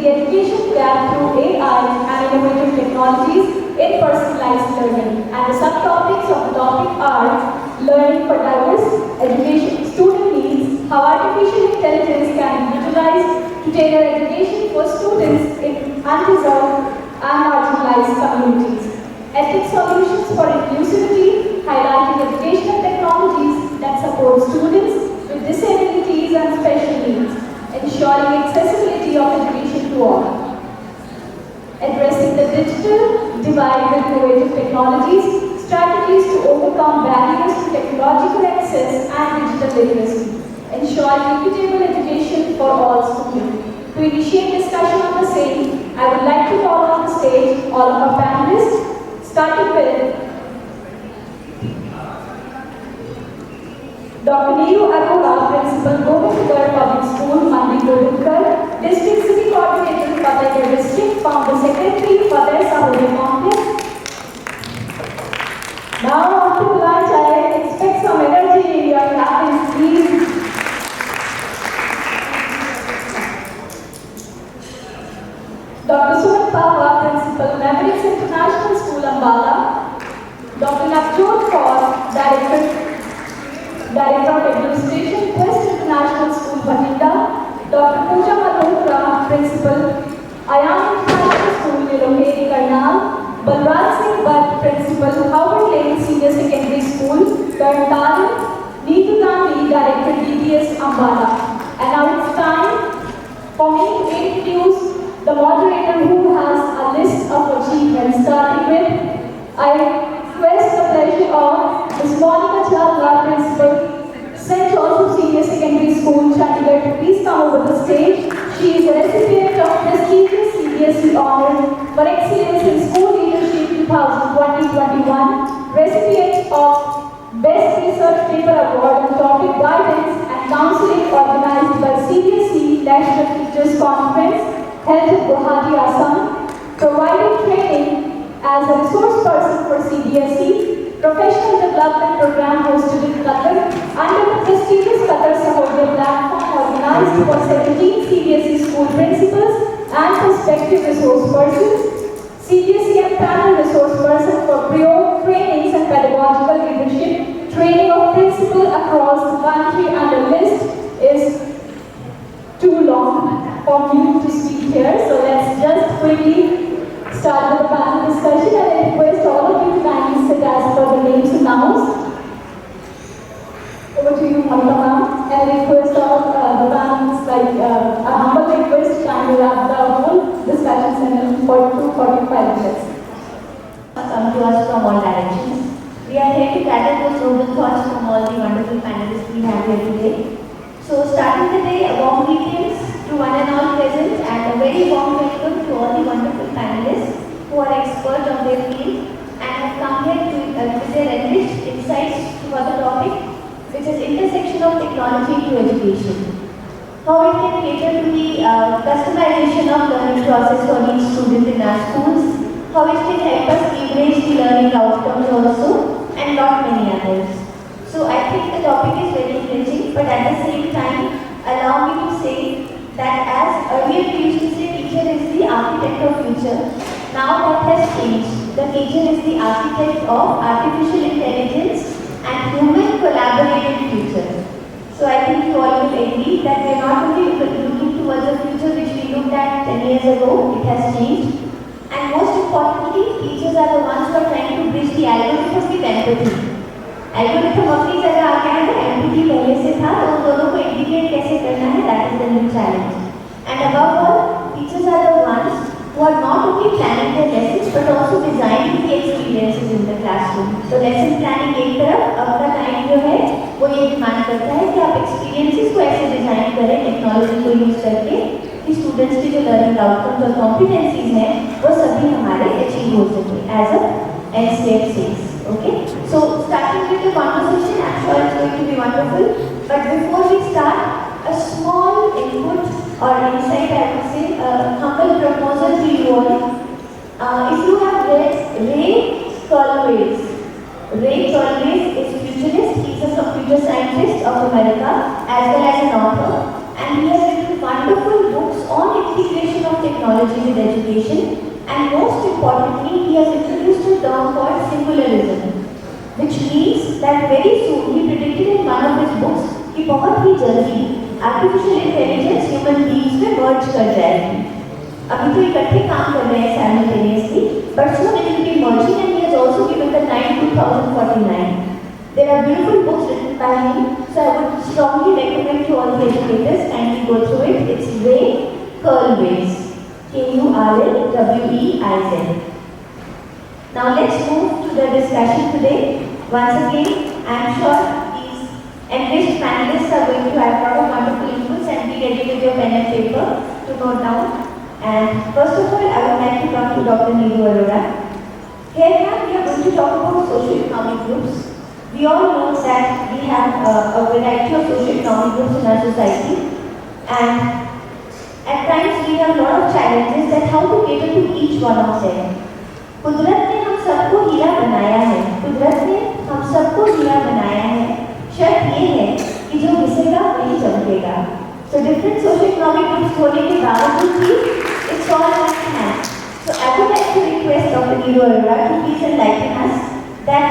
the education gap through AI and innovative technologies in personalized learning. And the subtopics of the topic are learning for diverse education student needs, how artificial intelligence can be utilized to tailor education for students in undeserved and marginalized communities, ethics solutions for inclusivity, highlighting educational technologies that support students with disabilities and special needs, ensuring accessibility of education to all, addressing the digital divide with innovative technologies, strategies to overcome barriers to technological access and digital literacy, ensuring equitable education for all students. To initiate discussion on the same, I would like to call on the stage all of our panelists, starting with Dr. 𝗟𝗶𝗸𝗲, Principal, Govindgarh Public School, Mandi Govindgarh, District City Coordinator, Fatehgarh District, Founder Secretary, 𝗟𝗶𝗸𝗲 Complex. Now on to lunch, I expect some energy in your clappings, please. Dr. 𝗟𝗶𝗸𝗲, Principal, Memories International School, Ambala, Dr. Navjot Kaur, Director of Administration, West International School, Bhatinda, Dr. Pooja Malhotra, Principal, 𝗖𝗏 International School, Nilokeri, Karnal, Balraj Singh Bhatt, Principal, Howard Lane Senior Secondary School, Tarntaran, Neetu Gandhi, Director, DBS, Ambala. And now it's time for me to introduce the moderator who has a list of achievements. Starting with, I request the pleasure of Ms. Monica 𝗟𝗶𝗸𝗲, Principal, St. Joseph Senior Secondary School, Chandigarh, to please come over the stage. She is a recipient of prestigious CBSE Honor for Excellence in School Leadership 2020-21, recipient of Best Research Paper Award on Topic Guidance and Counseling organized by CBSE National Teachers Conference held in Guwahati, Assam, providing training as a resource person for CBSE, Professional Development Program hosted in Qatar under the prestigious Qatar 𝗟𝗏 platform organized for 17 CBSE school principals and prospective resource persons, CBSE and panel resource person for trainings and pedagogical leadership, training of principals across the country, and the list is too long for me to speak here. So let's just quickly start with the panel discussion, and I request all of you to kindly sit as per the names announced. Over to you, Monica ma'am, and I request all the panelists, like a humble request, to kindly wrap the whole discussion session for 45 minutes. Come to us from all directions. We are here to gather those noble thoughts from all the wonderful panelists we have here today. So starting the day, a warm greetings to one and all present, and a very warm welcome to all the wonderful panelists who are experts on their field and have come here with their enriched insights for the topic, which is intersection of technology to education. How it can cater to the customization of learning process for each student in our schools, how it can help us leverage the learning outcomes also, and lot many others. So I think the topic is very enriching, but at the same time, allow me to say that as earlier we used to say teacher is the architect of future, now that has changed. The teacher is the architect of artificial intelligence and human collaborative future. So I think you all will agree that we are not only looking towards a future which we looked at 10 years ago, it has changed. And most importantly, teachers are the ones who are trying to bridge the algorithm with empathy. Algorithm अपनी जगह आ गया है, empathy पहले से था, तो उन दोनों को integrate कैसे करना है, that is the new challenge. And above all, teachers are the ones who are not only planning their lessons but also designing the experiences in the classroom. So lesson planning एक तरफ, अपना time जो है वो ये demand करता है कि आप experiences को ऐसे डिजाइन करें टेक्नोलॉजी को यूज करके कि स्टूडेंट्स की जो लर्निंग आउटकम्स और कॉम्पिटेंसीज हैं वो सभी हमारे अचीव हो सके as a NCF says. Okay, so starting with the conversation, I'm sure it's going to be wonderful. But before we start, a small input or insight, I would say, a humble proposal to you all. If you have read 𝗟𝗏𝗃 is futurist. He's a computer scientist of America as well as an author, and he has written wonderful books on integration of technology technology with education, and most importantly, he has introduced a term called singularism, which means that very soon, he predicted in one of his books, कि बहुत ही जल्दी artificial intelligence human beings में merge कर जाएगी. अभी तो इकट्ठे काम कर रहे हैं simultaneously, but soon it will be merging, and he has also given the time 2049. There are beautiful books written by him, so I would strongly recommend to all the educators kindly go through it. It's 𝗟𝗶𝗸𝗲, 𝗟𝗶𝗸𝗲. Now let's move to the discussion today. Once again, I am sure these enriched panelists are going to have a lot of wonderful inputs, and be ready with your pen and paper to note down. And first of all, I would like to come to Dr. 𝗙cie𝗹𝗹𝗲. Here we are going to talk about socio-economic groups. We all know that we have a variety of socio-economic groups in our society, and at times we have a lot of challenges that how to cater to each one of them. कुदरत ने हम सबको हीरा बनाया है, कुदरत ने हम सबको हीरा बनाया है, शर्त ये है कि जो घिसेगा वही चमकेगा. So different socio-economic groups होने के बावजूद भी it's all one hand. So I would like to request Dr. 𝗙cie𝗹𝗹𝗲 to please enlighten us that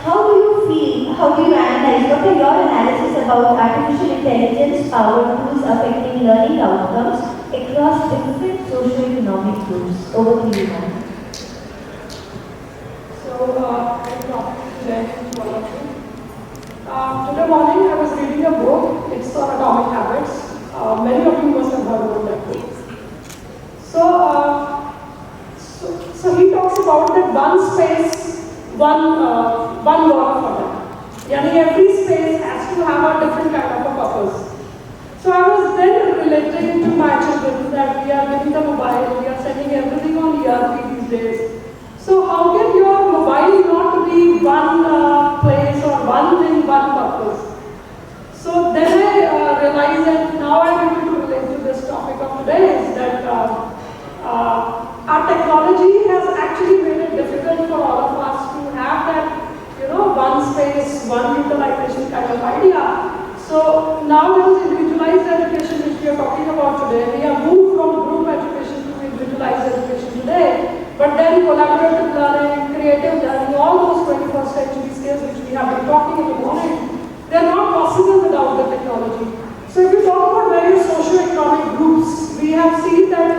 how do you feel, how do you analyze, what are your analysis about artificial intelligence powered tools affecting learning outcomes across different socio-economic groups? Over to you, ma'am. Today morning I was reading a book. It's on atomic habits. Many of you must have heard about that book. So he talks about that one space, one work for them. Yani every space has to have a different kind of a purpose. So I was then relating to my children that we are giving them mobile, we are sending everything on ERP these days. So how can your mobile not be one place or one thing, one purpose? So then I realized that now I'm able to relate to this topic of today is that our technology has actually made it difficult for all of us to have that, one space, one utilization kind of idea. So now it is individualized education which we are talking about today. We have moved from group education to individualized education today. But then collaborative learning, creative learning, all those 21st century skills which we have been talking in the morning, they are not possible without the technology. So if you talk about various socio-economic groups, we have seen that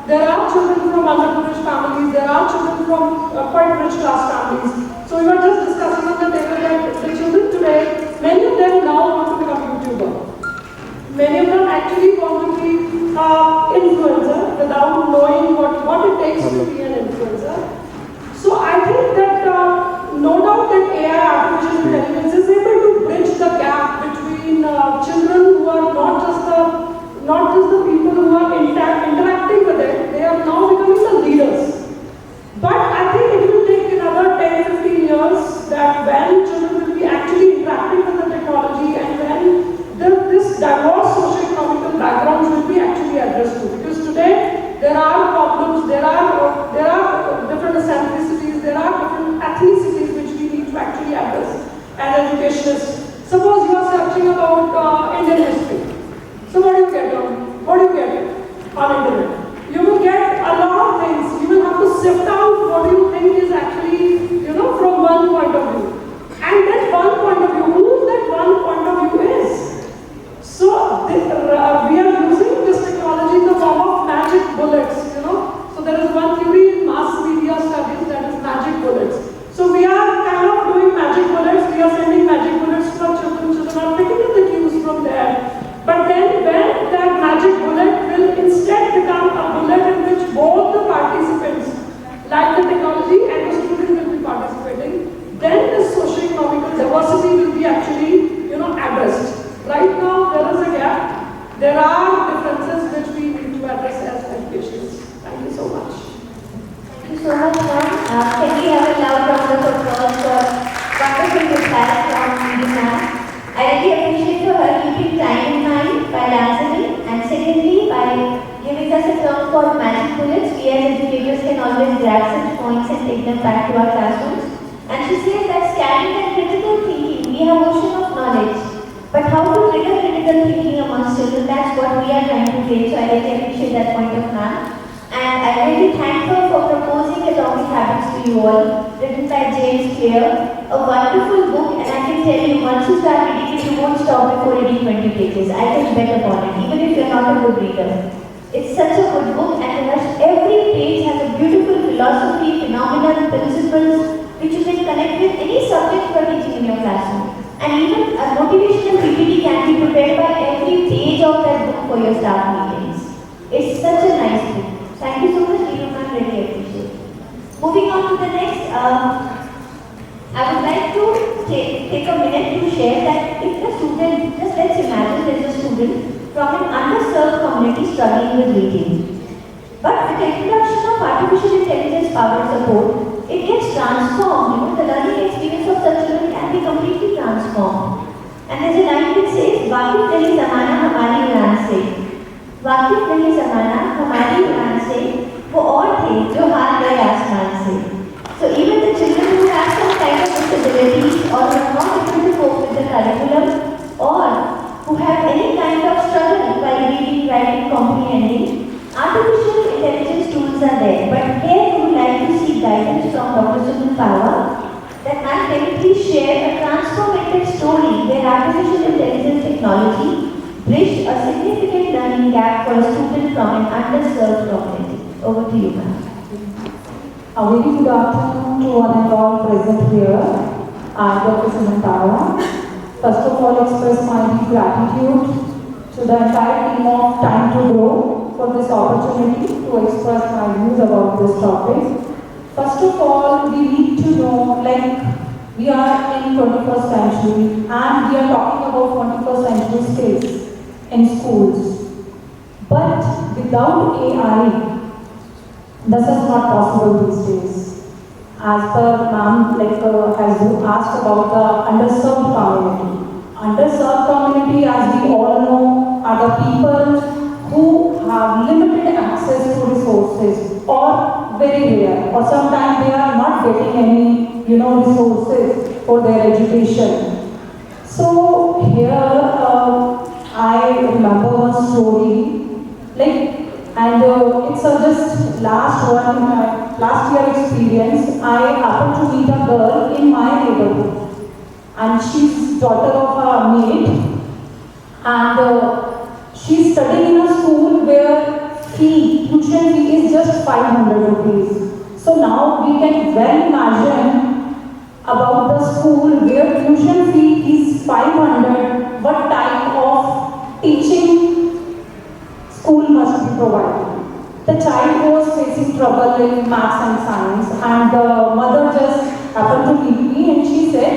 there are children from underprivileged families, there are children from quite rich class families. So we were just discussing on the table that the children today, many of them now want to become YouTuber. Many of them actually want to be influencer without knowing what it takes to be an influencer. So I think that no doubt that AI, artificial intelligence, is able to bridge the gap between children who are not just the people who are interacting with it, they are now becoming the leaders. But I think it will take another 10-15 years that when children will be actually interacting with the technology, and when this diverse socio-economical backgrounds will be actually addressed to. Because today there are problems, there are different eccentricities, there are different ethnicities which we need to actually address as educationists. Suppose you are searching about Indian history. So what do you get on internet? You will get a lot of things. You will have to sift out what you think is actually, from one point of view. And that one point of view, who that one point of view is? So we are using this technology in the form of magic bullets, So there is one theory in mass media studies that is magic bullets. So we are kind of doing magic bullets. We are sending magic bullets to our children. Children are picking up the cues from there. But then when that magic bullet will instead become a bullet in which both the participants, like the technology and the student, will be participating, then this socio-economical diversity will be actually, addressed. Right now, there is a gap. There are differences which we need to address as educationists. Thank you so much. Thank you so much, ma'am. Can we have a loud round of applause for wonderful replies from ma'am? I really appreciate for her keeping time in mind while answering, and secondly, by giving us a term called magic bullets. We as educators can always grab such points and take them back to our classrooms. And she says that scanning and critical thinking, we have ocean of knowledge. But how to trigger critical thinking amongst children, that's what we are trying to create. So I really appreciate that point of ma'am. And I really thank her for proposing Atomic Habits to you all, written by 𝗟𝗶𝗸𝗲, a wonderful book, and I can tell you, once you start reading it, you won't stop before reading 20 pages. I can bet upon it, even if you're not a good reader. It's such a good book, and every page has a beautiful philosophy, phenomena, principles, which you can connect with any subject you are teaching in your classroom. And even a motivational PPT can be prepared by every page of that book for your staff meetings. It's such a nice book. Thank you so much, Neeru ma'am, really appreciate it. Moving on to the next, I would like to take a minute to share that if the student, just let's imagine there's a student from an underserved community struggling with reading. But with the introduction of artificial intelligence powered support, it gets transformed. The learning experience of such children can be completely transformed. And there's a line which says, वाकिफ नहीं ज़माना हमारी उड़ान से, वाकिफ नहीं ज़माना हमारी उड़ान से, वो और थे जो हार गए आसमान से. So even the children who have some kind of disabilities or who are not able to cope with the curriculum or who have any kind of struggle while reading, writing, comprehending, artificial intelligence tools are there. But here we would like to seek guidance from Dr. 𝗟𝗶𝗸𝗲 that ma'am, can you please share a transformative story where artificial intelligence technology bridged a significant learning gap for a student from an underserved community. Over to you, ma'am. A very good afternoon to one and all present here. I am Dr. 𝗟𝗶𝗸𝗲. First of all, express my deep gratitude to the entire team of Time2Grow for this opportunity to express my views about this topic. First of all, we need to know, like, we are in 21st century and we are talking about 21st century skills in schools. But without AI, this is not possible these days. As per ma'am, has asked about the underserved community. Underserved community, as we all know, are the people who have limited access to resources or very rare, or sometimes they are not getting any, resources for their education. So here, I remember one story, and it's just last year experience. I happened to meet a girl in my neighborhood, and she's daughter of a maid, and she's studying in a school where tuition fee is just 500 rupees. So now we can well imagine about the school where tuition fee is 500, what type of teaching school must be provided. The child was facing trouble in maths and science, and the mother just happened to meet me and she said,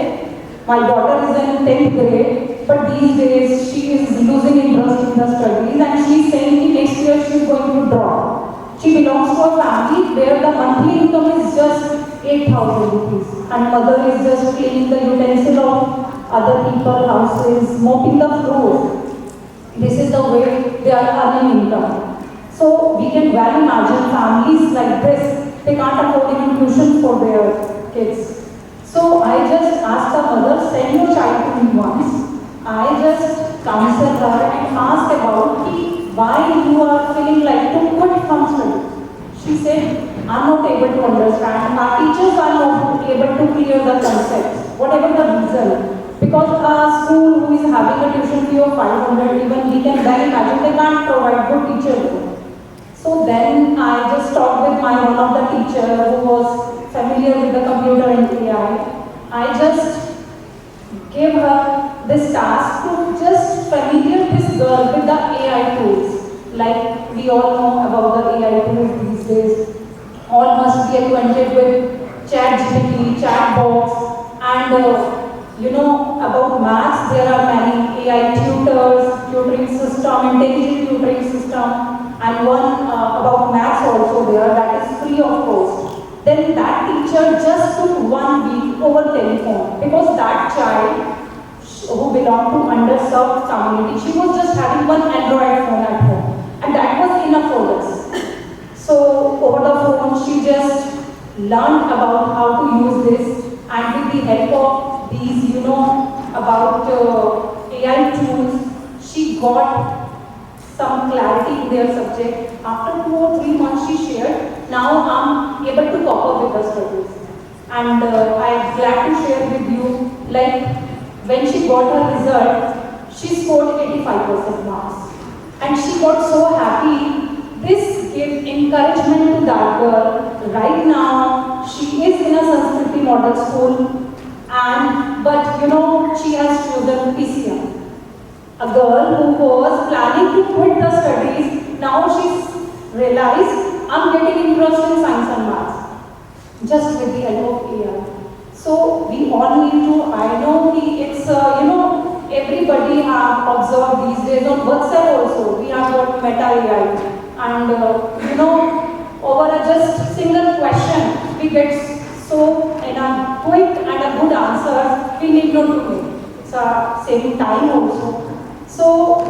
my daughter is in 10th grade, but these days she is losing interest in the studies and she is saying next year she is going to drop. She belongs to a family where the monthly income is just 8,000 rupees and mother is just cleaning the utensil of other people's houses, mopping the floor. This is the way they are earning income. So we can well imagine families like this, they can't afford even tuition for their kids. So I just asked the mother, send your child to me once. I just counseled her and asked about why you are feeling like to quit from study. She said, I'm not able to understand. Our teachers are not able to clear the concepts, whatever the reason. Because a school who is having a tuition fee of 500, even we can well imagine they can't provide good teachers. So then I just talked with one of the teacher who was familiar with the computer and AI. I just gave her this task to just familiar this girl with the AI tools. Like we all know about the AI tools these days. All must be acquainted with ChatGPT, chatbots, and about maths. There are many AI tutors, tutoring system, intelligent tutoring system, and one about maths also there that is free of cost. Then that teacher just took 1 week over telephone because that child who belonged to underserved community, she was just having one Android phone at home and that was enough for us. So over the phone she just learned about how to use this, and with the help of these about AI tools, she got some clarity in their subject. After 2 or 3 months she shared, now I'm able to cope up with the studies. And I'm glad to share with you, like when she got her result, she scored 85% marks. And she got so happy. This gave encouragement to that girl. Right now, she is in a Sanskriti model school, but you know, she has chosen PCM. A girl who was planning to quit the studies, now she's realized, I'm getting interested in science and maths, just with the help of AI. So we all need to, I know it's, you know, everybody have observed these days on WhatsApp also, we have got Meta AI. And you know, over a just single question, we get so in a quick and a good answer, we need not to wait. It's saving time also. So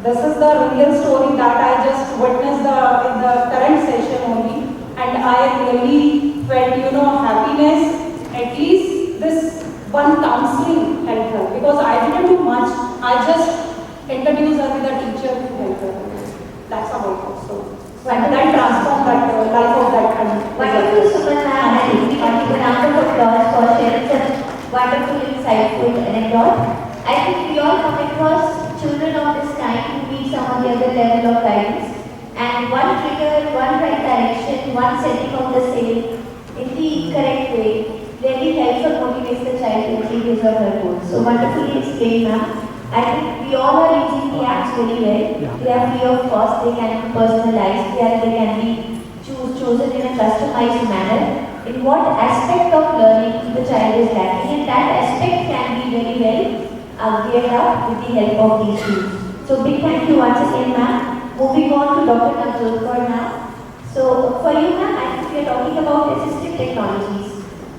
this is the real story that I just witnessed in the current session only, and I really felt, you know, happiness. At least this one counseling helped her, because I didn't do much. I just introduced her with a teacher to help her. That's how it was. So and that transformed that life of that country. Wonderful, Suman ma'am, and we can give a round of applause for sharing such wonderful, insightful anecdote. I think we all come across children of this kind who need some of the other level of guidance, and one trigger, one right direction, one setting of the sail in the correct way really helps or motivates the child to achieve his or her goals. So wonderfully explained, ma'am. I think we all are using the apps very well. They are free of cost, they can be personalized, they can be chosen in a customized manner. In what aspect of learning the child is lacking, and that aspect can be very well geared up with the help of these tools. So big thank you once again, ma'am. Moving on to Dr. 𝗟𝗶𝗸𝗲 now. So for you, ma'am, I think we are talking about assistive technologies.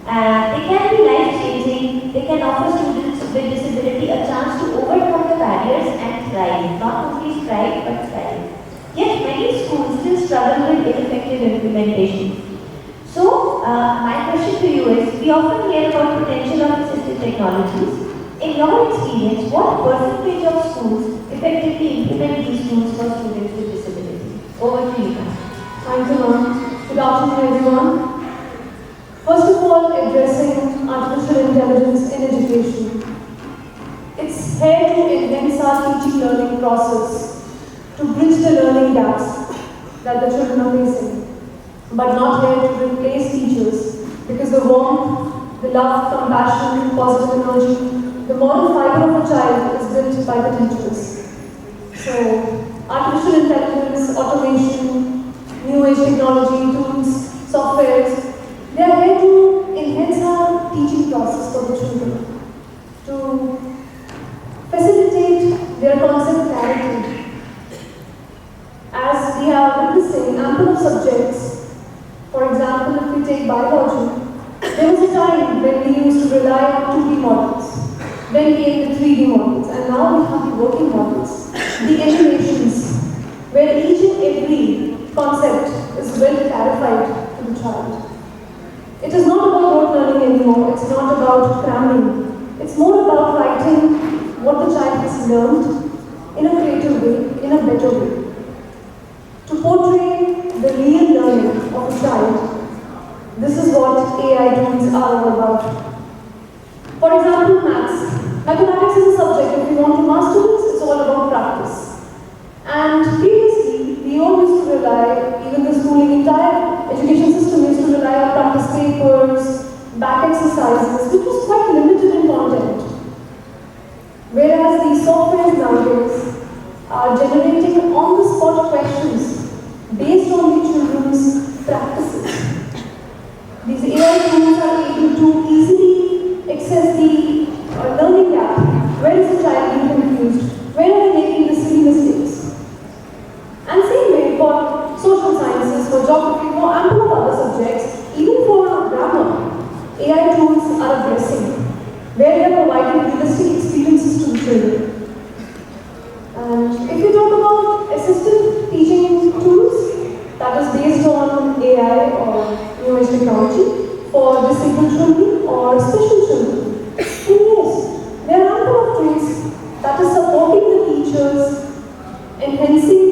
They can be life-changing. They can offer students with disability a chance to overcome the barriers and thrive. Not only strive, but thrive. Yet many schools still struggle with ineffective implementation. So, my question to you is, we often hear about potential of assistive technologies. In your experience, what percentage of schools effectively implement these tools for students with disability? Over to you, ma'am. Thank you, ma'am. Good afternoon, everyone. First of all, addressing artificial intelligence in education. It's here to enhance our teaching learning process, to bridge the learning gaps that the children are facing, but not here to replace teachers, because the warmth, the love, compassion, positive energy, the moral fiber of a child is built by the teachers. So, artificial intelligence, automation, new age technology, tools, softwares, they are here to enhance our teaching process for the children, to facilitate their concept clarity. As we are witnessing ample of subjects, for example, if we take biology, there was a time when we used to rely on 2D models, then came the 3D models, and now we have the working models, the animations, where each and every concept is well clarified to the child. It is not about rote learning anymore, it's not about cramming. It's more about writing what the child has learned in a creative way, in a better way. To portray the real learning of a child, this is what AI tools are all about. For example, maths. Mathematics is a subject. If we want to master this, it's all about practice. And previously, we all used to rely, even the schooling entire education system used to rely on practice papers, back exercises, which was quite limited in content. Whereas these softwares nowadays are generating on-the-spot questions based on the children's practices. These AI tools are able to easily access the learning gap. Where is the child being confused? Where are they making the silly mistakes? And same way for social sciences, for geography, for ample of other subjects, even for grammar, AI tools are addressing, where they are providing realistic experiences to the children. And if you talk about assistive teaching tools, that is based on AI or new age technology for disabled children or special children, then yes, there are ample of tools that is supporting the teachers, enhancing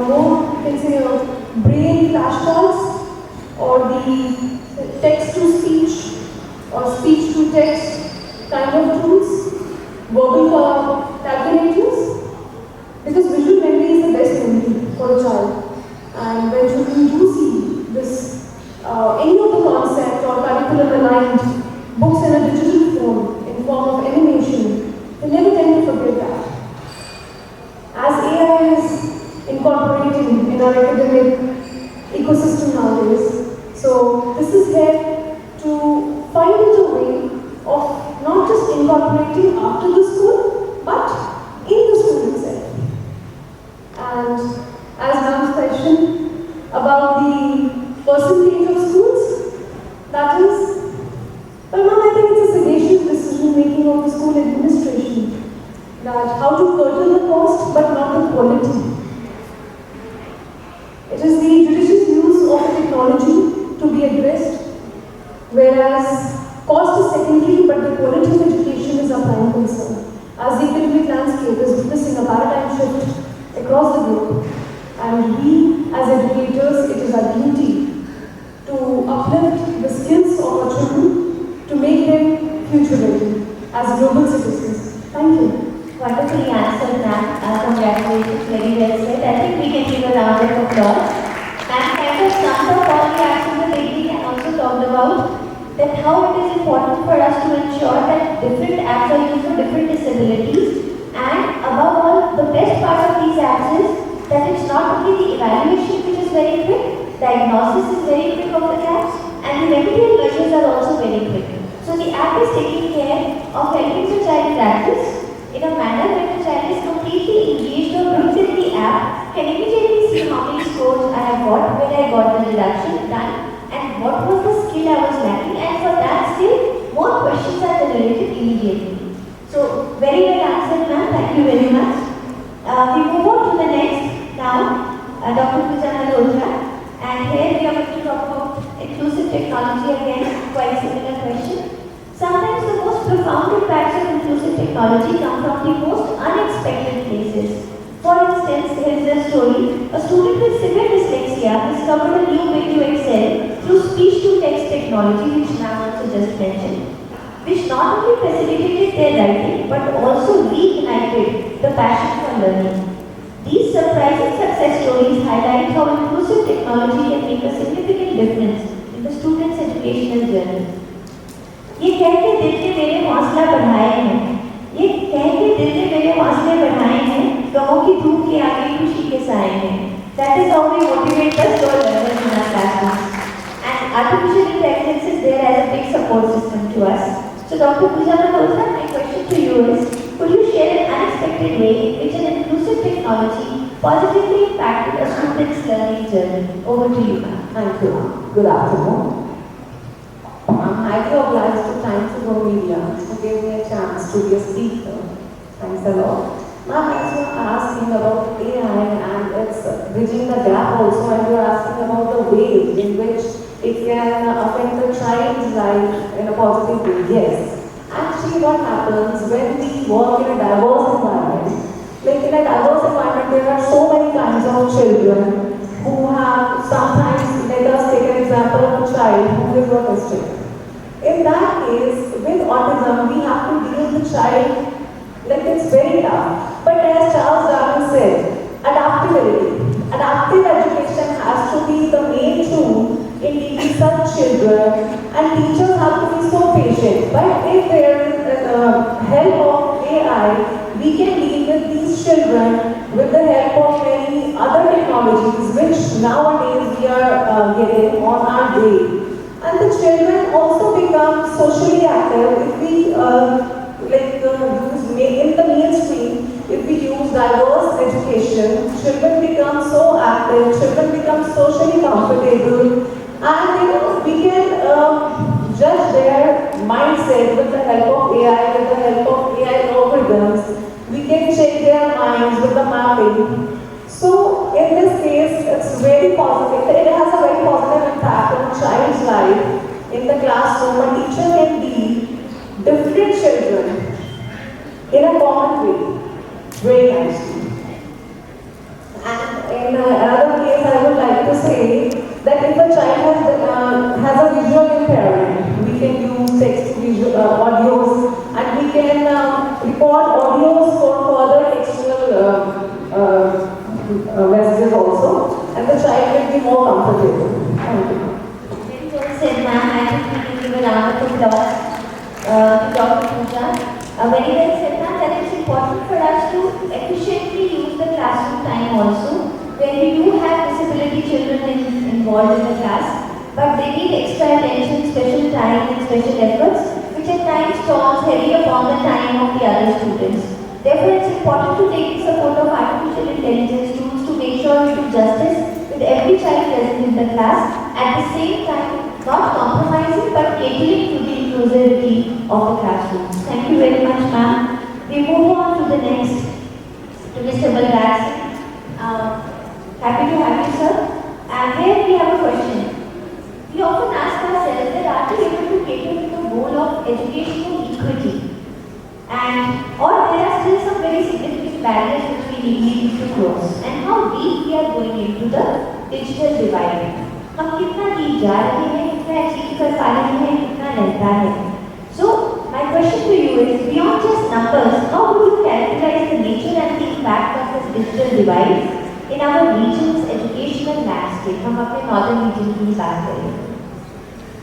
more, you can say, brain flashcards, or the text-to-speech or speech-to-text kind of tools, verbal calculators, because visual memory is the best memory for a child. And when children do see this, any of the concept or curriculum aligned books in a digital form, in form of animation, they never tend to forget that. As AI is incorporating in our academic ecosystem nowadays, so this is here to find a way of not just incorporating after the school, but in the school itself. And as ma'am's question about the percentage of schools, that is, well, ma'am, I think it's a sagacious decision making of the school administration, that how to curtail the cost but not the quality. It is the judicious use of technology to be addressed, whereas cost is secondary but the quality of education is our prime concern. As the academic landscape is witnessing a paradigm shift across the globe, and we as educators, it is our duty to uplift the skills of our children to make them future ready as global citizens. Thank you. Wonderfully answered, ma'am. Congratulations, very well said. I think we can give a round of applause. Ma'am kind of summed up all the actions of AD and also talked about that how it is important for us to ensure that different apps are used for different disabilities, and above all, the best part of these apps is that it's not only the evaluation which is very quick, diagnosis is very quick of the gaps, and the remedial measures are also very quick. So the app is taking care of helping the child practice in a manner where the child is completely engaged or looked in the app, can immediately see how many scores I have got, where I got the deduction done, and what was the skill I was lacking, and for that skill, more questions are generated immediately. So, very well answered, ma'am. Thank you very much. We move on to the next now, Dr. 𝗟𝗶𝗸𝗲, and here we are going to talk about inclusive technology again, quite similar question. Sometimes the most profound impacts of inclusive technology come from the most unexpected places. For instance, here is a story. A student with severe dyslexia discovered a new way to excel through speech-to-text technology, which ma'am also just mentioned, which not only facilitated their writing but also reignited the passion for learning. These surprising success stories highlight how inclusive technology can make a significant difference in the student's educational journey. ये कह के दिल ने मेरे हौसला बढ़ाए हैं, ये कह के दिल ने मेरे हौसले बढ़ाए हैं, गमों की धूप के आगे खुशी के साए हैं. That is how we motivate the slow learners in our classrooms. And artificial intelligence is there as a big support system to us. So Dr. 𝗟𝗶𝗸𝗲, my question to you is, could you share an unexpected way in which an inclusive technology positively impacted a student's learning journey? Over to you, ma'am. Thank you. Good afternoon. I'm highly obliged to Time2Grow Media for giving me a chance to be a speaker. Thanks a lot. Ma'am, as you are asking about AI and it's bridging the gap also, and you are asking about the ways in which it can affect the child's life in a positive way. Yes. Actually, what happens when we work in a diverse environment, like in a diverse environment, there are so many kinds of children who have sometimes, let us take an example of a child who is autistic. In that case, with autism, we have to deal with the child, like it's very tough. But as Charles Darwin said, adaptability. Adaptive education has to be the main tool in teaching such children, and teachers have to be so patient. But if there is help of AI, we can deal with these children with the help of many other technologies which nowadays we are getting on our day. And the children also become socially active if we use in the mainstream. If we use diverse education, children become so active, children become socially comfortable, and we can judge their mindset with the help of AI, with the help of AI algorithms. We can check their minds with the mapping. So in this case, it's very positive. It has a very positive impact on a child's life. In the classroom, a teacher can deal different children in a common way, very nicely. And in audios for further textual messages also, and the child will be more comfortable. Thank you. Very well said, ma'am. I think we can give a round of applause to Dr. Pooja. Very well said, ma'am, that it's important for us to efficiently use the classroom time also, where we do have disability children involved in the class, but they need extra attention, special time and special efforts, which at times falls heavy upon the time of the other students. Therefore, it's important to take the support of artificial intelligence tools to make sure we do justice with every child present in the class, at the same time not compromising but catering to the inclusivity of the classrooms. Thank you very much, ma'am. We move on to the next, to Mr. 𝗟𝗶𝗸𝗲. Happy to have you, sir. And here we have a question. We often ask ourselves that are we able to cater to the goal of educational equity? Or there are still some very significant barriers which we need to cross. And how deep we are going into the digital divide. हम कितना deep जा रहे हैं, कितना achieve कर पा रहे हैं, कितना रहता है. So my question to you is, beyond just numbers, how would you characterize the nature and the impact of this digital divide in our region's educational landscape? हम अपने northern region की बात करें.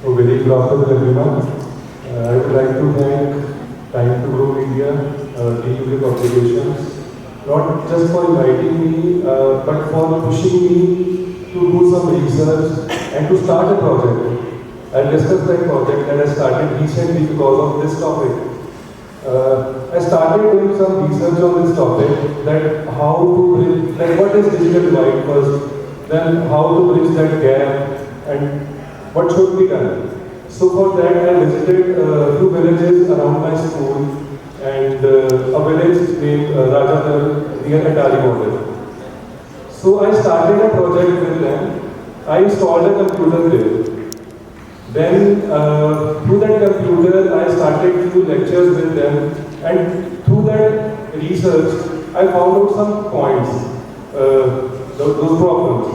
So very good afternoon everyone. I would like to thank Time2Grow Media, TUG Publications, not just for inviting me, but for pushing me to do some research and to start a project. I'll discuss that project that I started recently because of this topic. I started doing some research on this topic, that how to bridge, like what is digital divide first, then how to bridge that gap and what should be done. So for that I visited a few villages around my school and a village named 𝗟𝗶𝗸𝗲 near 𝗟𝗶𝗸𝗲. So I started a project with them. I installed a computer there. Then through that computer I started few lectures with them, and through that research I found out some points, those problems.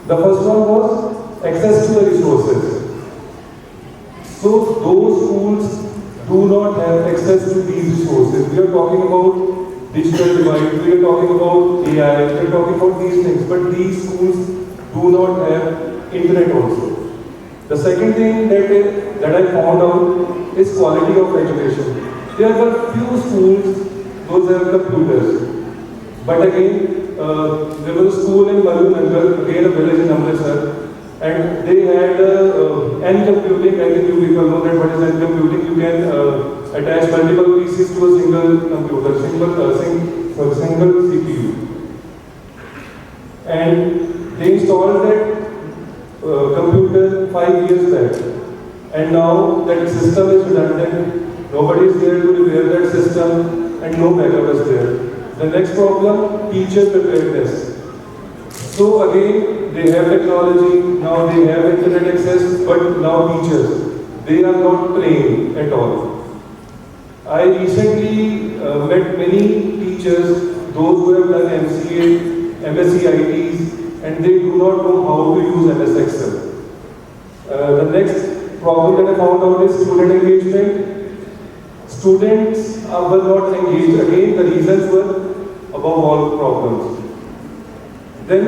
The first one was access to the resources. So those schools do not have access to these resources. We are talking about digital divide, we are talking about AI, we are talking about these things, but these schools do not have internet also. The second thing that I found out is quality of education. There were few schools, those have computers. But again, there was a school in Marunangal, again a village in Amritsar, and they had N computing. I think you people know that what is N computing. You can attach multiple PCs to a single computer, single CPU. And they installed that computer 5 years back, and now that system is redundant. Nobody is there to repair that system, and no backup is there. The next problem, teacher preparedness. So again, they have technology, now they have internet access, but now teachers, they are not trained at all. I recently met many teachers, those who have done MCA, MSc ITs, and they do not know how to use MS Excel. The next problem that I found out is student engagement. Students were not engaged. Again, the reasons were above all problems. Then,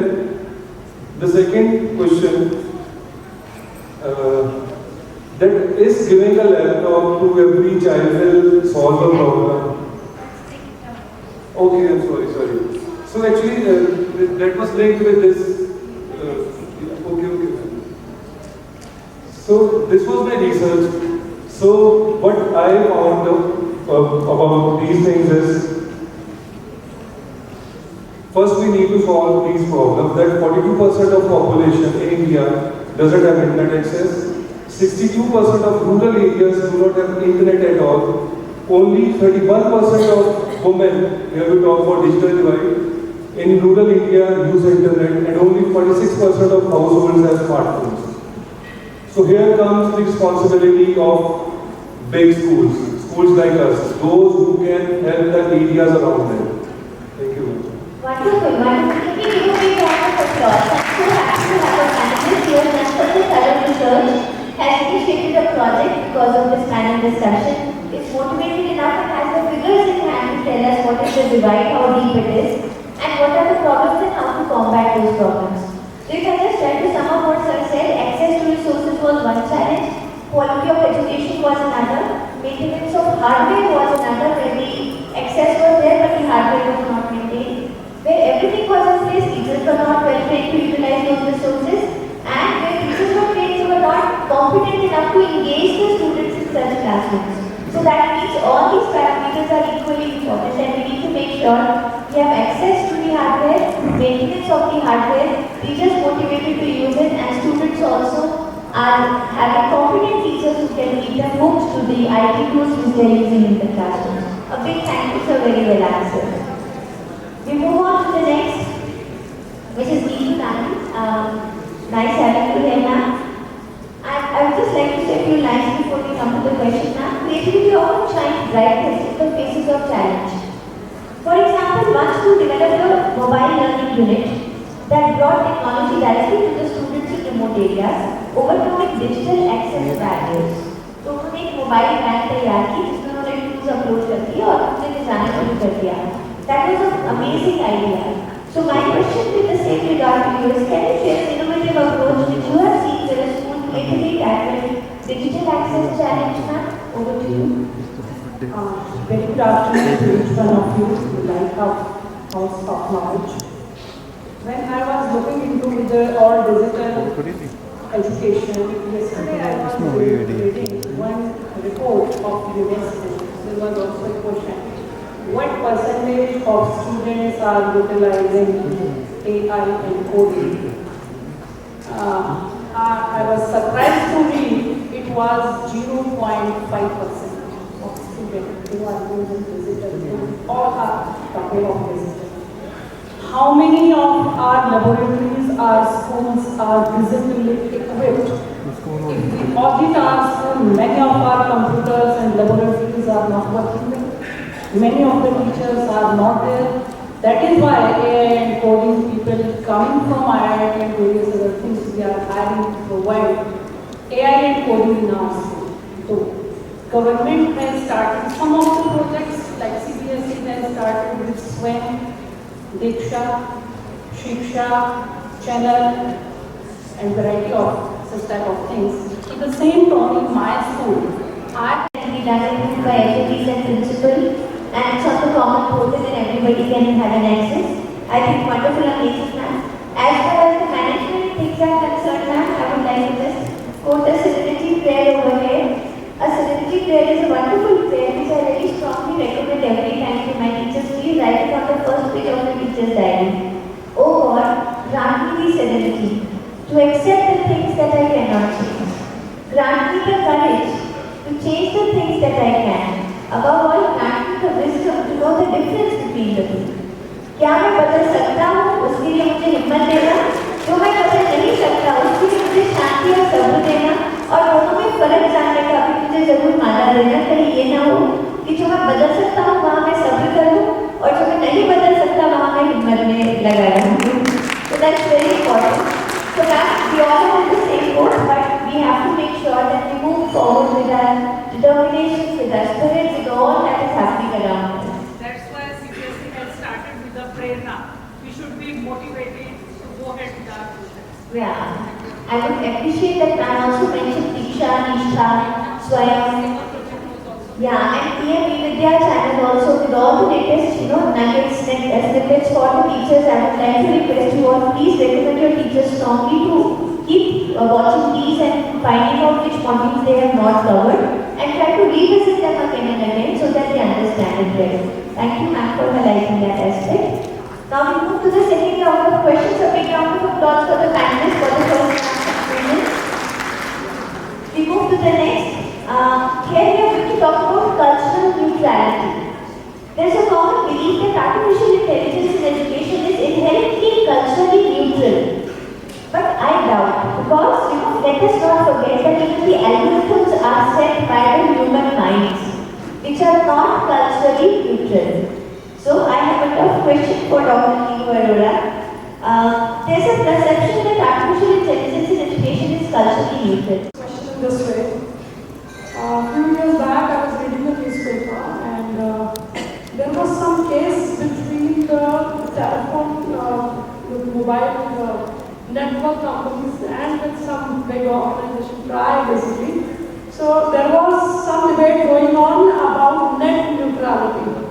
the second question, that is giving a laptop to every child will solve a problem. Okay, I'm sorry. So actually, that was linked with this. Okay. So this was my research. So what I found about these things is, first we need to solve these problems, that 42% of population in India doesn't have internet access. 62% of rural areas do not have internet at all. Only 31% of women, here we talk about digital divide, in rural India use internet, and only 46% of households have smartphones. So here comes the responsibility of big schools like us, those who can help the areas around them. Thank you. Wonderful. Can we give a big round of applause? I'm so happy to have a panelist here who has such a thorough research, has initiated a project because of this panel discussion, is motivated enough and has the figures in hand to tell us what is the divide, how deep it is, and what are the problems and how to combat those problems. So if I just try to sum up what sir said, access to resources was one challenge, quality of education was another, maintenance of hardware was another, where the access was there but the hardware was not maintained, where everything was in place, teachers were not well trained to utilize those resources, and where teachers were trained who were not competent enough to engage the students in such classrooms. So that means all these parameters are equally important, and we need to make sure we have access to the hardware, maintenance of the hardware, teachers motivated to use it, and students also are having competent teachers who can lead them hooked to the IT tools which they are using in the classroom. A big thank you, sir, very well answered. We move on to the next, which is Neetu Nani. Nice having you here, ma'am. I would just like to say a few lines before we come to the question, ma'am. Creativity often shines brightest in the faces of challenge. For example, one school developed a mobile learning unit that brought technology directly to the students in remote areas, overcoming digital access barriers. तो उन्होंने एक mobile van तैयार की जिसमें उन्होंने tools upload कर दिया और उन्होंने जाना शुरू कर दिया. That was an amazing idea. So my question with the same regard to you is, can you share an innovative approach which you have seen where a school creatively tackled digital access challenge, ma'am? Over to you. Very good afternoon to each one of you who like our house of knowledge. When I was looking into the all digital education, yesterday I was reading one report of UNESCO. There was also a question. What percentage of students are utilizing AI and coding? I was surprised to read it was 0.5% of students who are using digital. All are talking of digital. How many of our laboratories, our schools are digitally equipped? If we audit our school, many of our computers and laboratories are not working. Many of the teachers are not there. That is why AI and coding people coming from IIT and various other things we are hiring to provide AI and coding in our school. So, government has started some of the projects like CBSE has started with 𝗟𝗏, 𝗟𝗶𝗸𝗏, 𝗖cie channel and variety of such type of things. So the same tone in my school, I Can be done by HODs and principal, and it's on the common portal and everybody can have an access. I think wonderful, amazing, ma'am. As far as the management things are concerned, ma'am, I would like to just quote a serenity prayer over here. A serenity prayer is a wonderful prayer which I really strongly recommend every time to my teachers. Please write it on the first page of the teacher's diary. Oh God, grant me the serenity to accept the things that I cannot change. Grant me the courage to change the things that I can. Above all, grant me the wisdom to know the difference between the two. क्या मैं बदल सकता हूँ उसके लिए मुझे हिम्मत देना, जो मैं बदल नहीं सकता उसके लिए मुझे शांति और सब्र देना, और दोनों में फर्क जानने का भी मुझे जरूर माना देना। कहीं ये ना हो कि जो मैं बदल सकता हूँ वहाँ मैं सब्र करूँ और जो मैं नहीं बदल सकता वहाँ मैं हिम्मत में लगा रहूँ। So that's very important. So that we all are on the same boat, but we have to make sure that we move forward with our determination, with our spirit, with all that is happening around us. That's why CBSE has started with the prerna. We should be motivated to go ahead with our projects. Yeah, I would appreciate that man also mentioned 𝗖cie, 𝗖cie, yeah, and PM Vidya channel also with all the latest, nuggets and snippets for the teachers. I would like to request you all, please recommend your teachers strongly to keep watching these and finding out which modules they have not covered and try to revisit them again and again so that they understand it better. Thank you, ma'am, for highlighting that aspect. Now we move to the second round of questions. A big round of applause for the panelists for the first round. We move to the next. Here we are going to talk about cultural neutrality. There is a common belief that artificial intelligence in education is inherently culturally neutral. But I doubt, because let us not forget that even the algorithms are set by the human minds, which are not culturally neutral. So I have a tough question for Dr. 𝗟𝗶𝗸𝗏. There's a perception that artificial intelligence in education is culturally neutral. Question in this way. A few years back, I was reading a newspaper and there was some network companies and with some big organization try basically. So there was some debate going on about net neutrality.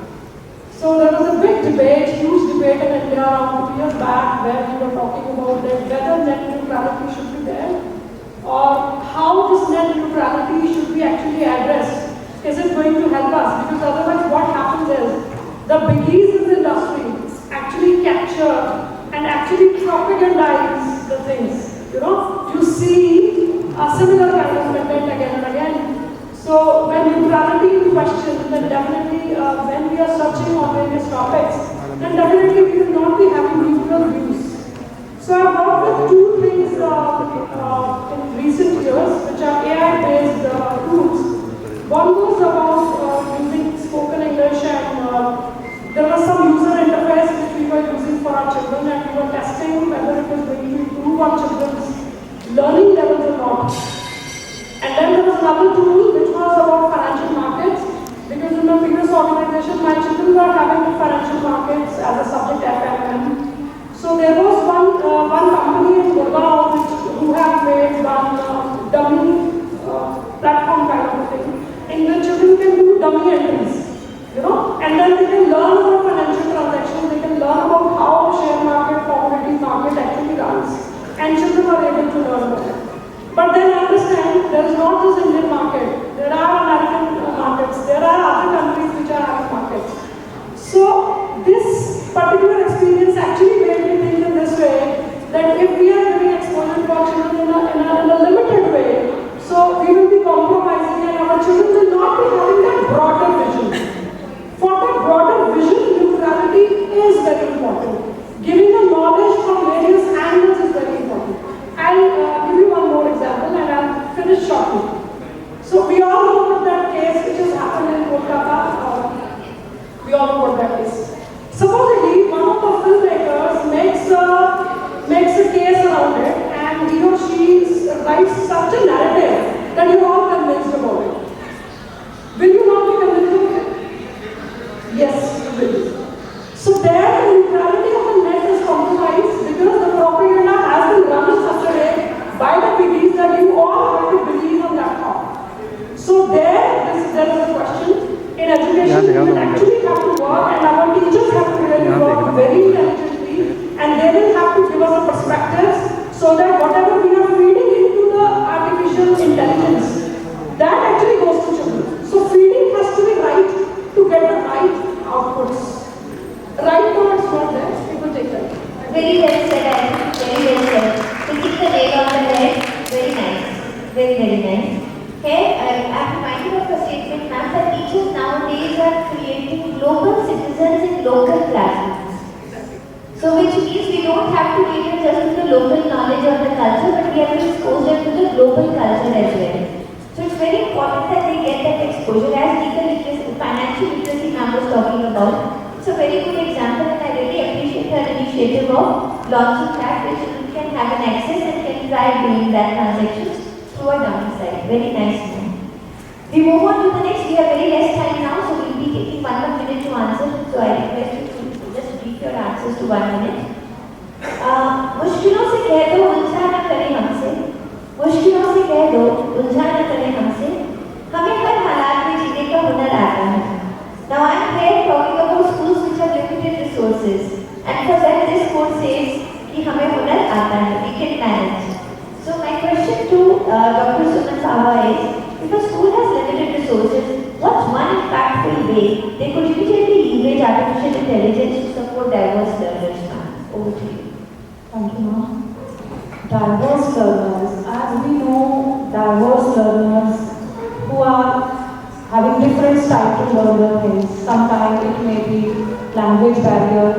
So there was a big debate, huge debate in India around 2 years back where we were talking about that whether net neutrality should be there or how this net neutrality should be actually addressed. Is it going to help us? Because otherwise what happens is the biggies in the industry actually capture and actually propagandize the things. You know, you see a similar kind of content again and again. So when neutrality is questioned, then definitely when we are searching on various topics, then definitely we will not be having neutral views. So I have worked with two things in recent years, which are AI-based tools. One was about using spoken English, and there was some user interface which we were using for our children, and we were testing whether it was going to improve our children's learning levels or not. And then there was another tool which was about financial markets, because in my previous organization, my children were having financial markets as a subject FMM. So there was one company in Gurgaon who have made one dummy platform kind of a thing, in which children can do dummy entries, you know, and then they can learn about financial transactions, they can learn about how share market, commodity market actually runs, and children are able to learn about it. But then understand, there is not just Indian market, there are American markets, there are other countries which are having markets. So this particular experience actually made me think in this way, that if we are giving exposure to our children in a limited way, so we will be compromising and our children will not be having that broader vision. For that broader vision, neutrality is very important. Giving the knowledge from various angles is very important. I'll give you one more example and I'll finish shortly. So we all know about that case which has happened in Kolkata. We all know about that case. Supposedly, one of the filmmakers makes a case around it, and he or she writes such a narrative that you're all convinced about it. Will you not be convinced about it? Yes, you will. So there, the neutrality of the net is compromised because the propaganda has been run in such a way by the biggies that you all have to believe on that thought. So there is a question. In education, we will actually have to work, and our teachers have to really work very intelligently, and they will have to give us a perspective so that whatever we are feeding into the artificial intelligence, that actually goes to children. So feeding has to be right to get the right outputs. Right words not there, people take that. Very well said, I think. Very well said. Hitting the nail on the head. Very nice. Very, very nice. Here, I'm reminded of a statement, ma'am, that teachers nowadays are creating global citizens in local classrooms. So, which means we don't have to cater just to the local knowledge of the culture, but we have to expose them to the global culture as well. So, it's very important that they get that exposure. As legal literacy, financial literacy ma'am was talking about, it's a very good example, and I really appreciate her initiative of launching that, which children can have an access and can try doing that transactions through a dummy site. Very nice, ma'am. We move on to the next. We have very less time now, so we'll be taking 1 more minute to answer. So I request you to just brief your answers to 1 minute. मुश्किलों से कह दो उलझा न करे हमसे, मुश्किलों से कह दो उलझा न करे हमसे, हमें हर हालात में जीने का हुनर आता है. Now I am here talking about schools which have limited resources, and for that this quote says कि हमें हुनर आता है, we can manage. So my question to Dr. 𝗟𝗶𝗸𝗲 is, if a school has limited resources, what's one impactful way they could immediately leverage artificial intelligence to support diverse learners? Over to you. Thank you, ma'am. Diverse learners. As we know, diverse learners who are having different styles to learn the things. Sometimes it may be language barrier.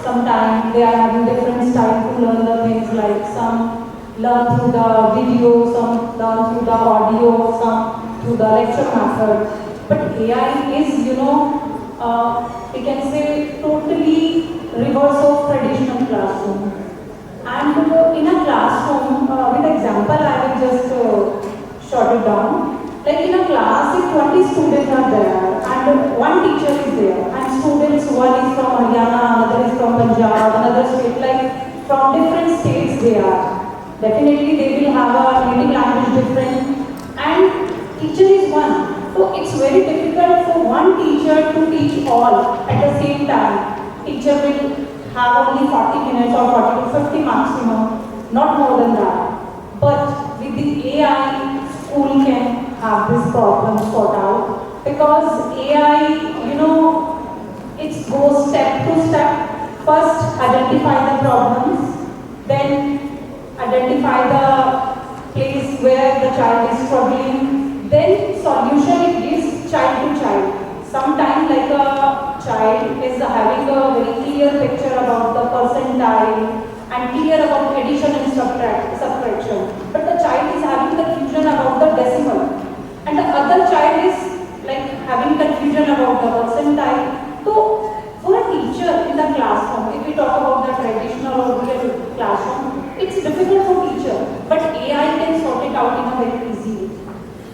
Sometimes they are having different styles to learn the things, like some learn through the video, some learn through the audio, some through the lecture method. But AI is, we can say totally reverse of traditional classroom. And in a classroom, with example, I will just short it down. Like in a class, if 20 students are there and one teacher is there, and students, one is from Haryana, another is from Punjab, another state, like from different states they are. teacher will have only 40 minutes or 40 to 50 maximum, not more than that. But with the AI, school can have this problem sorted out because AI, it goes step to step. First, identify the problems, then identify the place where the child is struggling, then solution it gives child to child. Sometimes like a child is having a very clear picture about the percentile and clear about addition and subtraction, but the child is having confusion about the decimal, and the other child is like having confusion about the percentile. So for a teacher in the classroom, if we talk about the traditional or real classroom, it's difficult for teacher, but AI can sort it out in a very easy way.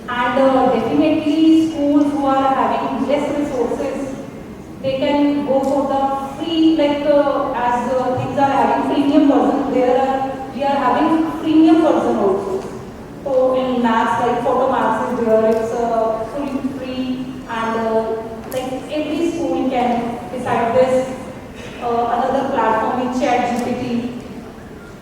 And definitely schools who are having less resources, they can go for the free, like as things are having premium version, we are having premium version also. So in maths, like photo maths is there, it's fully free, and like every school can decide this. Another platform is 𝗟𝗶𝗸𝗲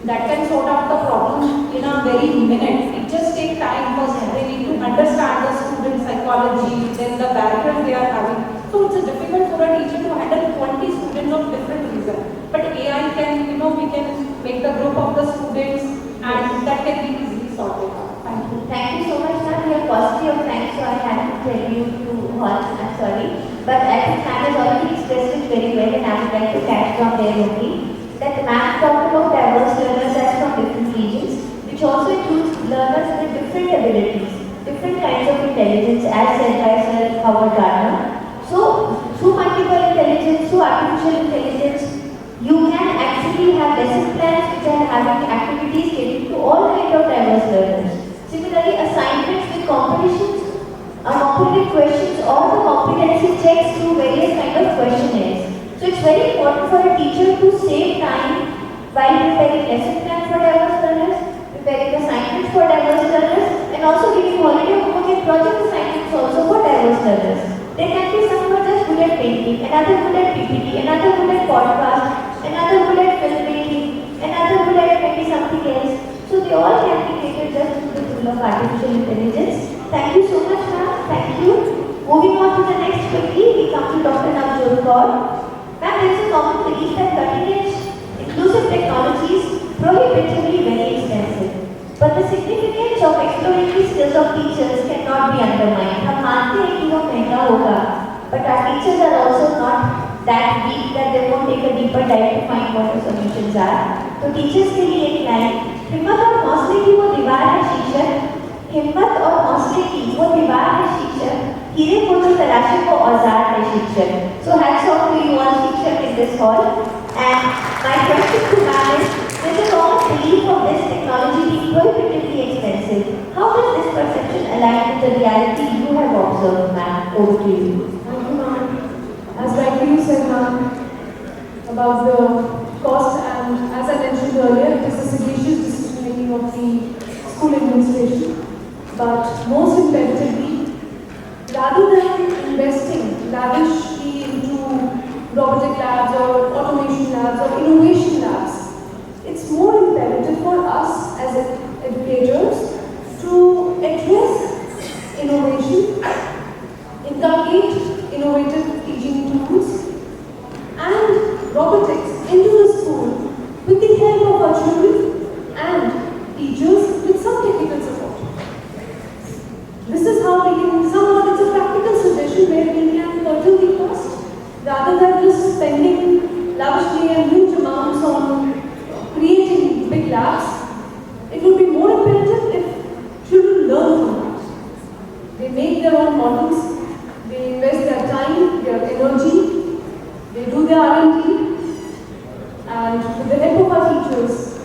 that can sort out the problem in a very minute. It just takes time for they need to understand the student psychology, then the barriers they are having. So it's difficult for a teacher to handle 20 students of different reasons. But AI can, we can make the group of the students and that can be easily sorted out. Thank you. Thank you so much, ma'am. We are paucity of time, so I have to tell you to halt. I'm sorry. But I think ma'am has already expressed it very well, and I would like to catch on there only. That the ma'am talked about diverse learners as from different regions, which also includes learners with different abilities, different kinds of intelligence, as said by 𝗟𝗶𝗸𝗲. So, through multiple intelligence, through artificial intelligence, you can actually have lesson plans which are having activities catering to all kinds of diverse learners. Similarly, assignments with competitions, competitive questions, or the competency checks through various kinds of questionnaires. So it's very important for a teacher to save time while preparing lesson plans for diverse learners, preparing assignments for diverse learners, and also giving holiday homework and project assignments also for diverse learners. There can be some who are just good at painting, another good at PPT, another good at podcast, another good at filmmaking, another good at maybe something else. So they all can be catered just through the tool of artificial intelligence. Thank you so much, ma'am. Thank you. Moving on to the next quickly, we come to Dr. 𝗟𝗶𝗸𝗲. Ma'am, there is a common belief that cutting-edge inclusive technologies prohibitively very expensive. But the significance of exploratory skills of teachers cannot be undermined. हम मानते हैं कि वो महंगा होगा, but our teachers are also not that weak that they won't take a deeper dive to find what the solutions are. तो teachers के लिए एक लाइन, हिम्मत और हौसले की वो दीवार है शीर्षक, हिम्मत और हौसले की वो दीवार है शीर्षक, हीरे को तो तलाशे को औजार है शीर्षक. So hats off to you all शीर्षक in this hall. And my question to ma'am is, there is a common belief of this technology being prohibitively expensive. How does this perception align with the reality you have observed, ma'am? Over to you. Thank you, ma'am. As rightly you said, ma'am, about the cost, and as I mentioned earlier, it is a sagacious decision making of the school administration. But most imperatively, rather than investing lavishly into robotic labs or automation labs or innovation labs, it's more imperative for us as educators to address innovation, inculcate innovative teaching tools and robotics into the school with the help of our children and teachers with some technical support. This is how we can, somehow it's a practical suggestion where we can curtail the cost rather than just spending lavishly and huge amounts on creating big labs. It would be more imperative if children learn from that. They make their own models, they invest their time, their energy, they do their R&D, and with the help of our teachers,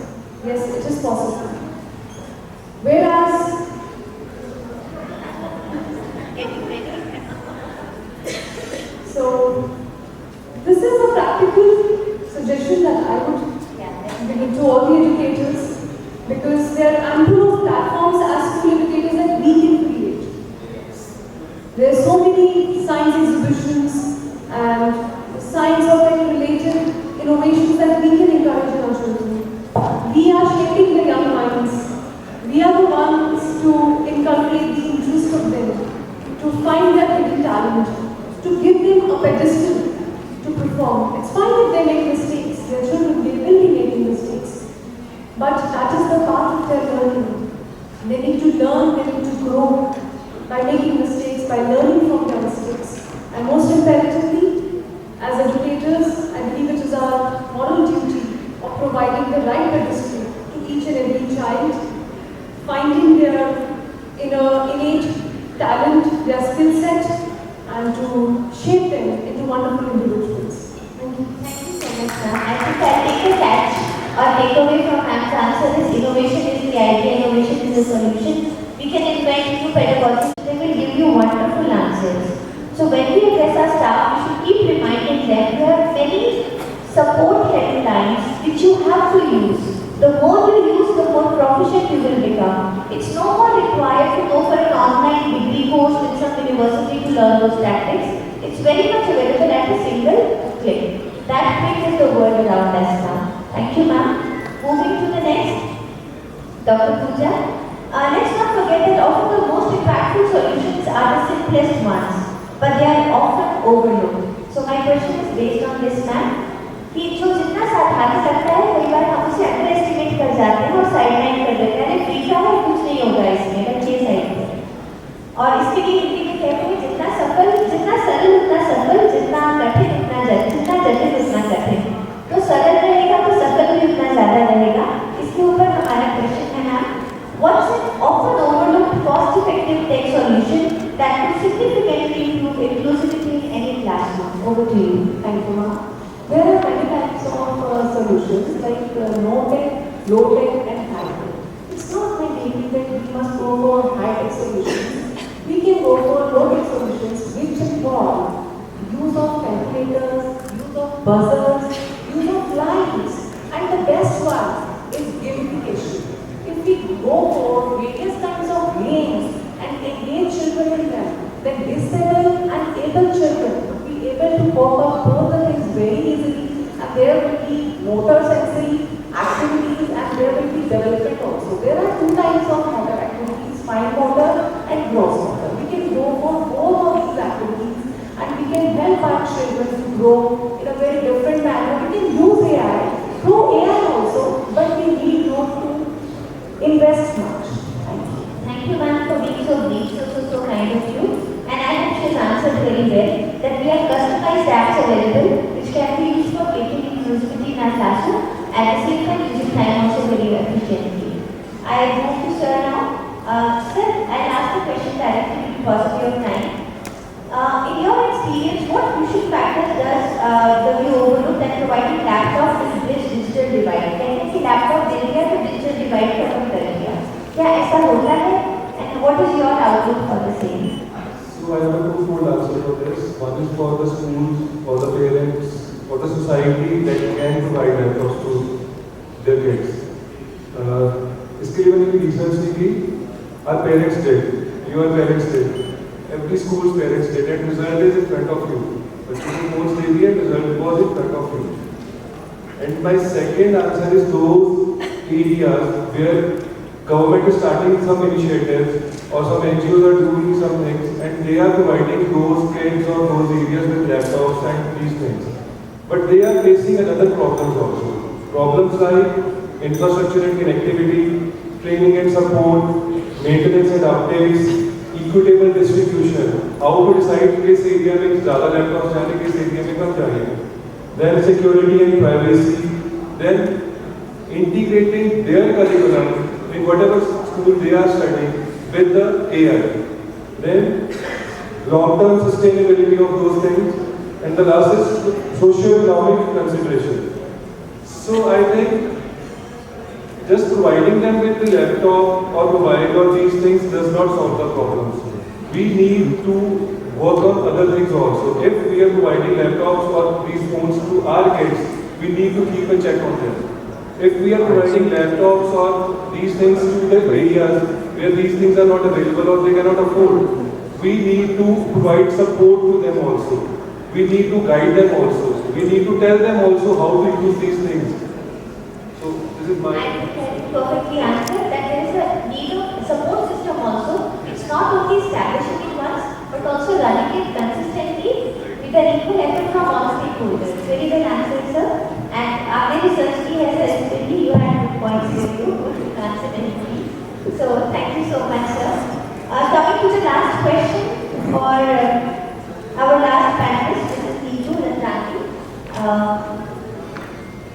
start their learning. They need to learn, they need to grow by making mistakes, by learning from their mistakes. And most imperatively, as educators, I believe it is our moral duty of providing the right pedestal to each and every child, finding their innate talent, their skill set, and to shape them into wonderful individuals. Thank you. Thank you so much, ma'am. I think I'll take a catch or take away from ma'am's answer is innovation is the idea, innovation is the solution. We can invent new pedagogies, they will give you wonderful answers. So when we address our staff, we should keep reminding them there are many support headlines which you have to use. The more you use, the more proficient you will become. It's no more required to go for an online degree course with some university to learn those tactics. It's very much available at a single click. That changes the world around us now. Thank you, ma'am. Moving to the next, Dr. Pooja. Let's not forget that often the most impactful solutions are the simplest ones, but they are often overlooked. So my question is based on this, ma'am. कि जो जितना साधारण लगता है कई बार हम उसे under estimate कर जाते हैं और साइडलाइन कर देते हैं, अरे फीका है कुछ नहीं होगा इसमें, बच्चे साइड पे। और इसके लिए हिंदी में कहते हैं जितना सरल उतना सफल, जितना कठिन उतना जटिल उतना कठिन। तो सरल रहेगा तो सफल भी उतना ज़्यादा रहेगा। इसके ऊपर हमारा क्वेश्चन है ma'am, what's an often overlooked cost-effective tech solution that could significantly improve inclusivity in any classroom? Over to you. Thank you, ma'am. There are many types of solutions like no-tech, low-tech and high-tech. It's not mandatory that we must go for high-tech solutions. We can go for low-tech solutions which involve use of calculators, use of buzzers, use of lines, and the best one is gamification. If we go for various kinds of games and engage children in them, then disabled and able children will be able to cope up both the things very easily, and there will be motor sensory activities and there will be development also. There are two types of motor activities, fine motor and gross motor. We can go for both of these activities and we can help our children to grow in a very different manner. We can use AI, through AI also, but we need not to invest much. Thank you. Thank you, ma'am, for being so brief, so kind of you. And I think she has answered very well that we have customized apps available which can be used for creating inclusivity in our classroom, at the same time using time also very efficiently. I move to sir now. Sir, I'll ask the question directly to the paucity of time. In your experience, what crucial factors does the view overlook that providing laptop to bridge digital divide? कहते हैं कि laptop दे दिया तो digital divide खत्म कर दिया, क्या ऐसा होता है? And what is your outlook for the same? So I have a twofold answer for this. One is for the schools, for the parents, for the society that can provide laptops to their kids. इसके लिए मैंने research नहीं की. Our parents did. Your parents did. Every school's parents did. And result is in front of you. बच्चों को course दे दिया, result was in front of you. And my second answer is those areas where government is starting some initiatives or some NGOs are doing some things and they are providing those kids or those areas with laptops and these things. But they are facing another problems also. Problems like infrastructure and connectivity, training and support, maintenance and updates, equitable distribution. How to decide किस area में ज़्यादा laptops जाने, किस area में कम जाएंगे. Then security and privacy. Then integrating their curriculum in whatever school they are studying with the AI. Then long-term sustainability of those things. And the last is socio-economic consideration. So I think just providing them with the laptop or mobile or these things does not solve the problems. We need to work on other things also. If we are providing laptops or these phones to our kids, we need to keep a check on them. If we are providing laptops or these things to the areas where these things are not available or they cannot afford, we need to provide support to them also. We need to guide them also. We need to tell them also how to use these things. So this is my... I think perfectly answered that there is a need of support system also. It's not only establishing it once, but also running it consistently with an equal effort from all stakeholders. Very well answered, sir. And our research team has said, you had good points for you. Good answer. So thank you so much, sir. Coming to the last question for our last panelist, Mrs. Neetu रंजानी.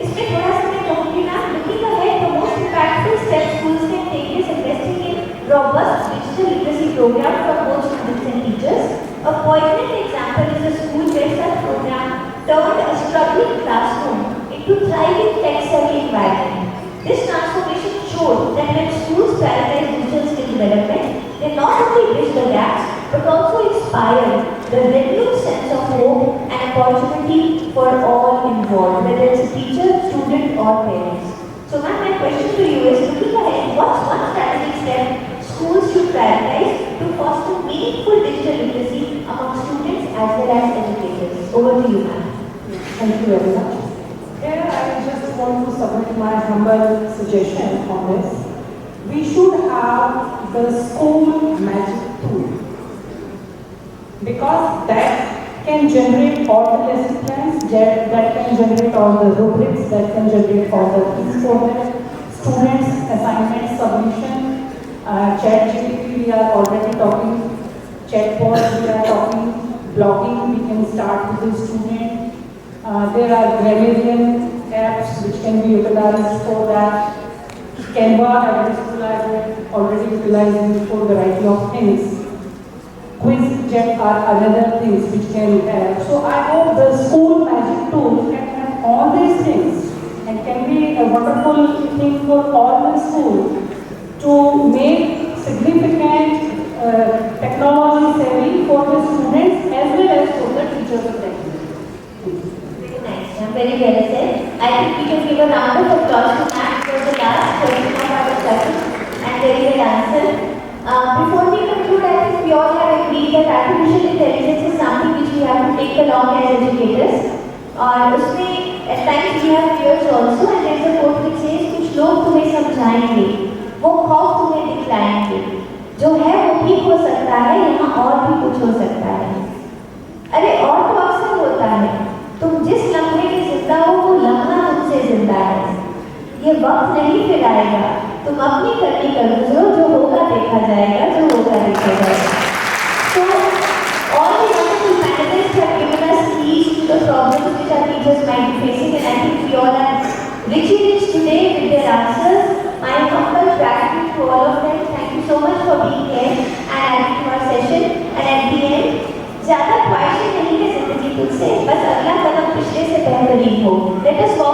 इसमें थोड़ा सा मैं कहूँगी ना, looking ahead, the most impactful steps schools can take is investing in robust digital literacy program for both students and teachers. A poignant example is a school where such program turned a struggling classroom into thriving tech-savvy environment. This transformation showed that when schools prioritize digital skill development, they not only bridge the gaps but also inspire the renewed sense of hope and opportunity for all involved, whether it's a teacher, student, or parents. So, ma'am, my question to you is: looking ahead, what's one strategic step schools should prioritize to foster meaningful digital literacy among students as well as educators? Over to you, ma'am. Thank you very much. Here I just want to submit my humble suggestion on this. We should have the school magic tool, because that can generate all the lesson plans, that can generate all the rubrics, that can generate all the things for the students, assignment, submission, 𝗟𝗶𝗹𝗶 we are already talking, chatbot we are talking, blogging we can start with the student. There are grammarian apps which can be utilized for that. Canva, I already utilizing for the variety of things. quiz are another things which can help. So I hope the school magic tool can have all these things and can be a wonderful thing for all the school to make significant technology savvy for the students as well as for the teachers of them. Very nice, ma'am. Very well said. I think we can give a round of applause to Matt for the last question of our discussion and very well answered. Before we conclude, I think we all have agreed that artificial intelligence is something which we have to take along as educators. और उसमें at times we have fears also, and there is a quote which says कुछ लोग तुम्हें समझाएंगे, वो खौफ तुम्हें दिखलाएंगे, जो है वो ठीक हो सकता है, यहाँ और भी कुछ हो सकता है. अरे और तो अक्सर होता है, तुम जिस लम्हे में जिंदा हो वो लम्हा तुमसे जिंदा है. ये वक्त नहीं फिर आएगा, तुम अपनी करनी कर गुजरो, जो होगा देखा जाएगा, जो होगा देखा जाएगा. So all the wonderful panelists have given us keys to the problems which our teachers might be facing, and I think we all are richly rich today with their answers. My humble gratitude to all of them. Thank you so much for being here and adding to our session. And at the end, ज़्यादा ख्वाहिशें नहीं है जिंदगी तुझसे, बस अगला कदम पिछले से बेहतरीन हो. Let us walk